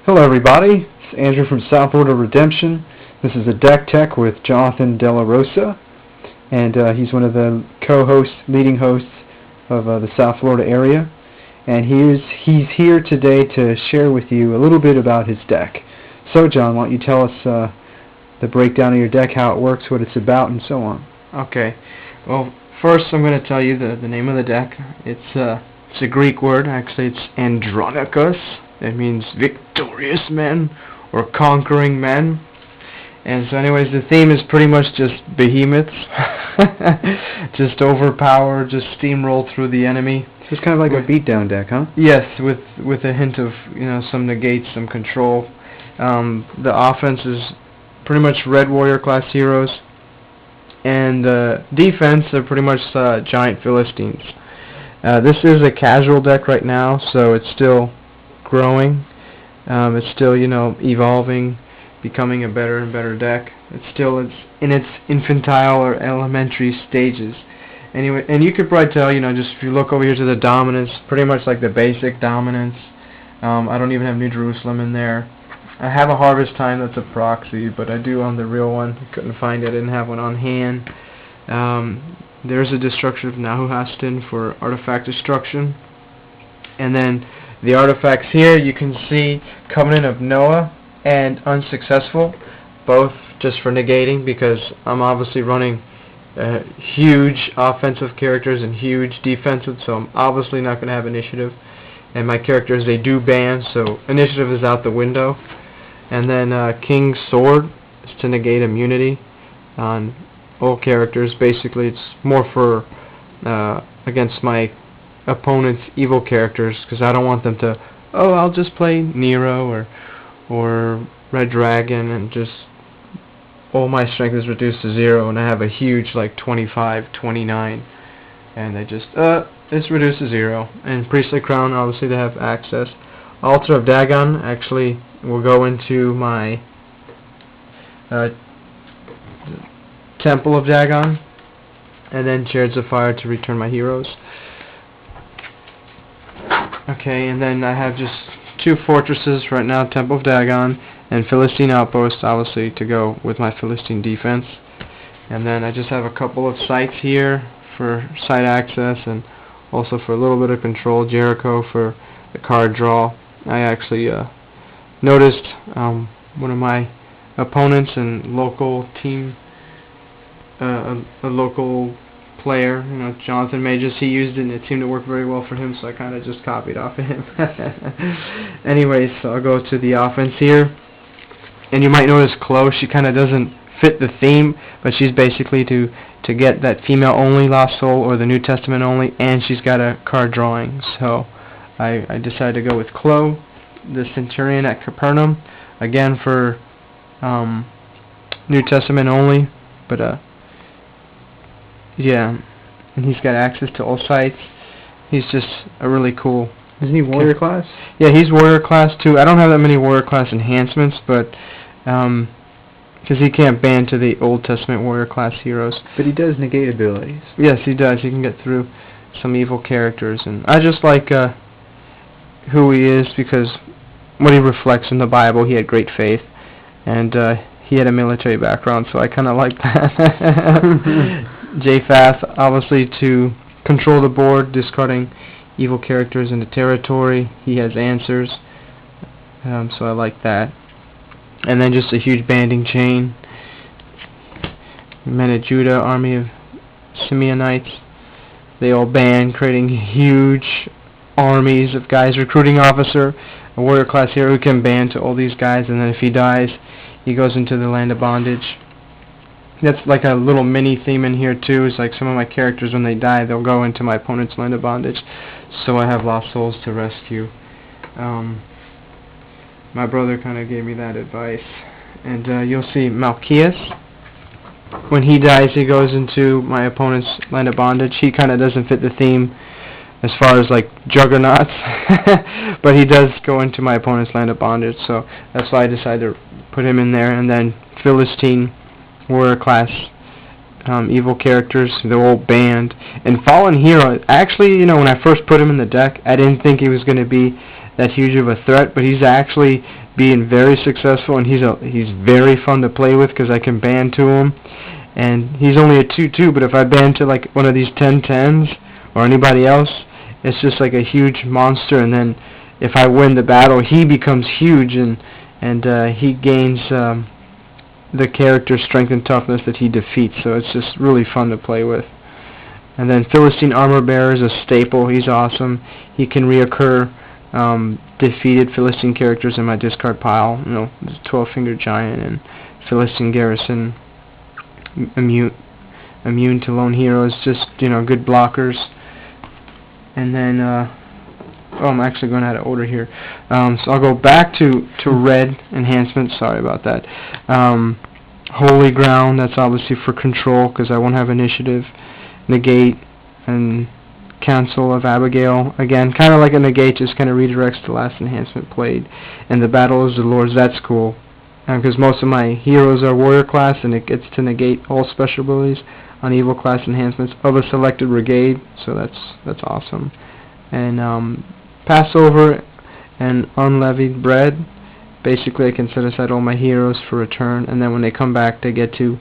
Hello everybody, it's Andrew from South Florida Redemption. This is a Deck Tech with Jonathan De La Rosa, and he's one of the co-hosts, leading hosts of the South Florida area. And he's here today to share with you a little bit about his deck. So John, why don't you tell us the breakdown of your deck, how it works, what it's about, and so on. Okay, well first I'm going to tell you the name of the deck. It's a Greek word. Actually it's Andronicus. It means victorious men or conquering men. And so anyways, the theme is pretty much just behemoths. Just overpower, just steamroll through the enemy. So it's kind of like a beatdown deck, huh? Yes, with a hint of, some negates, some control. The offense is pretty much red warrior class heroes. And defense are pretty much giant Philistines. This is a casual deck right now, so it's still growing. It's still, evolving, becoming a better and better deck. It's still in its infantile or elementary stages. Anyway, and you could probably tell, just if you look over here to the dominance, pretty much like the basic dominance. I don't even have New Jerusalem in there. I have a Harvest Time that's a proxy, but I do on the real one. I couldn't find it. I didn't have one on hand. There's a Destruction of Nahuastin for artifact destruction. And then the artifacts here, you can see Covenant of Noah and Unsuccessful, both just for negating, because I'm obviously running huge offensive characters and huge defensive, so I'm obviously not going to have initiative. And my characters, they do ban, so initiative is out the window. And then King's Sword is to negate immunity on all characters. Basically, it's more for against my opponent's evil characters, because I don't want them to, I'll just play Nero or Red Dragon and just all my strength is reduced to 0 and I have a huge like 25, 29 and they just it's reduced to 0. And Priestly Crown, obviously they have access. Altar of Dagon actually will go into my Temple of Dagon, and then Chariots of Fire to return my heroes. Okay, and then I have just 2 fortresses right now, Temple of Dagon and Philistine Outpost, obviously, to go with my Philistine defense. And then I just have a couple of sites here for site access and also for a little bit of control. Jericho for the card draw. I actually noticed one of my opponents and local team, a local player, Jonathan Majors, he used it and it seemed to work very well for him, so I kind of just copied off of him. Anyways, so I'll go to the offense here, and you might notice Chloe, she kind of doesn't fit the theme, but she's basically to get that female only Lost Soul or the New Testament only, and she's got a card drawing, so I decided to go with Chloe, the Centurion at Capernaum, again for New Testament only, but yeah, and he's got access to all sites. He's just a really cool. Isn't he warrior class? Yeah, he's warrior class too. I don't have that many warrior class enhancements, but because he can't ban to the Old Testament warrior class heroes. But he does negate abilities. Yes, he does. He can get through some evil characters, and I just like who he is because what he reflects in the Bible. He had great faith, and he had a military background, so I kind of like that. Japhath, obviously, to control the board, discarding evil characters in the territory. He has answers, so I like that. And then just a huge banding chain. Men of Judah, army of Simeonites. They all band, creating huge armies of guys. Recruiting officer, a warrior class hero who can band to all these guys, and then if he dies, he goes into the land of bondage. That's like a little mini theme in here too. It's like some of my characters, when they die, they'll go into my opponent's land of bondage. So I have lost souls to rescue. My brother kind of gave me that advice. And you'll see Malchias. When he dies, he goes into my opponent's land of bondage. He kind of doesn't fit the theme as far as like juggernauts, but he does go into my opponent's land of bondage. So that's why I decided to put him in there. And then Philistine warrior class evil characters, the whole band. And Fallen Hero, actually, when I first put him in the deck, I didn't think he was going to be that huge of a threat, but he's actually being very successful, and he's very fun to play with because I can ban to him. And he's only a 2/2, but if I ban to like one of these 10/10s or anybody else, it's just like a huge monster. And then if I win the battle, he becomes huge, and he gains the character strength and toughness that he defeats. So it's just really fun to play with. And then Philistine Armor Bearer is a staple. He's awesome. He can reoccur defeated Philistine characters in my discard pile. You know, 12-fingered giant and Philistine Garrison, immune to lone heroes. Just, you know, good blockers. And then I'm actually going out of order here. So I'll go back to red enhancement. Sorry about that. Holy Ground. That's obviously for control because I won't have initiative. Negate and Council of Abigail, again, kind of like a negate, just kind of redirects the last enhancement played. And the Battle of the Lords, that's cool, because most of my heroes are warrior class, and it gets to negate all special abilities on evil class enhancements of a selected brigade, so that's awesome. And Passover and Unleavened Bread, basically I can set aside all my heroes for return, and then when they come back, they get to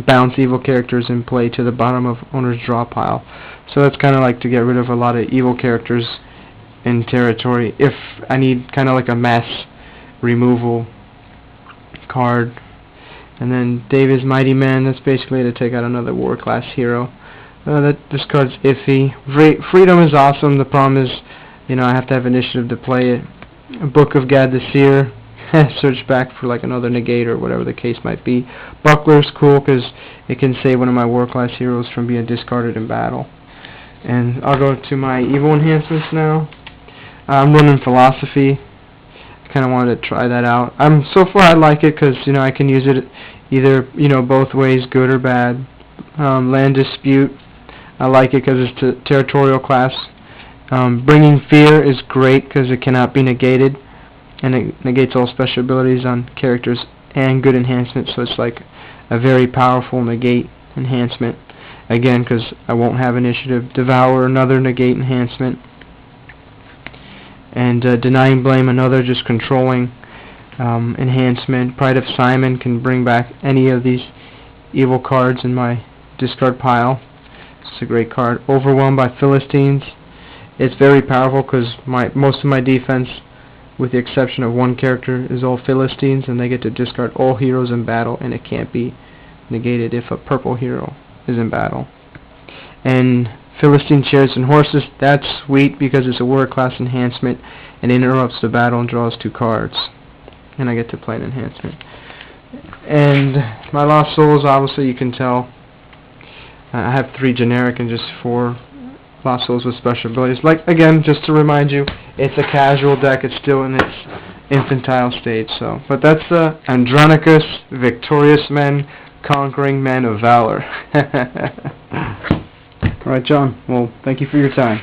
bounce evil characters in play to the bottom of owner's draw pile. So that's kind of like to get rid of a lot of evil characters in territory if I need kind of like a mass removal card. And then David's Mighty Man, that's basically to take out another war class hero. This card's iffy. Freedom is awesome. The problem is, you know, I have to have initiative to play it. Book of Gad the Seer. Search back for like another negate or whatever the case might be. Buckler's cool because it can save one of my war class heroes from being discarded in battle. And I'll go to my evil enhancements now. I'm running Philosophy. I kind of wanted to try that out. So far I like it because, you know, I can use it either, you know, both ways, good or bad. Land Dispute, I like it because it's territorial class. Bringing Fear is great because it cannot be negated, and it negates all special abilities on characters and good enhancement, so it's like a very powerful negate enhancement. Again, because I won't have initiative. Devour, another negate enhancement. And Denying Blame, another just controlling enhancement. Pride of Simon can bring back any of these evil cards in my discard pile. It's a great card. Overwhelmed by Philistines. It's very powerful because most of my defense, with the exception of one character, is all Philistines, and they get to discard all heroes in battle, and it can't be negated if a purple hero is in battle. And Philistine Chariots and Horses, that's sweet because it's a war class enhancement and interrupts the battle and draws 2 cards. And I get to play an enhancement. And my Lost Souls, obviously you can tell, I have 3 generic and just 4 Lost Souls with special abilities. Like, again, just to remind you, it's a casual deck. It's still in its infantile stage. So, but that's the Andronicus, Victorious Men, Conquering Men of Valor. All right, John. Well, thank you for your time.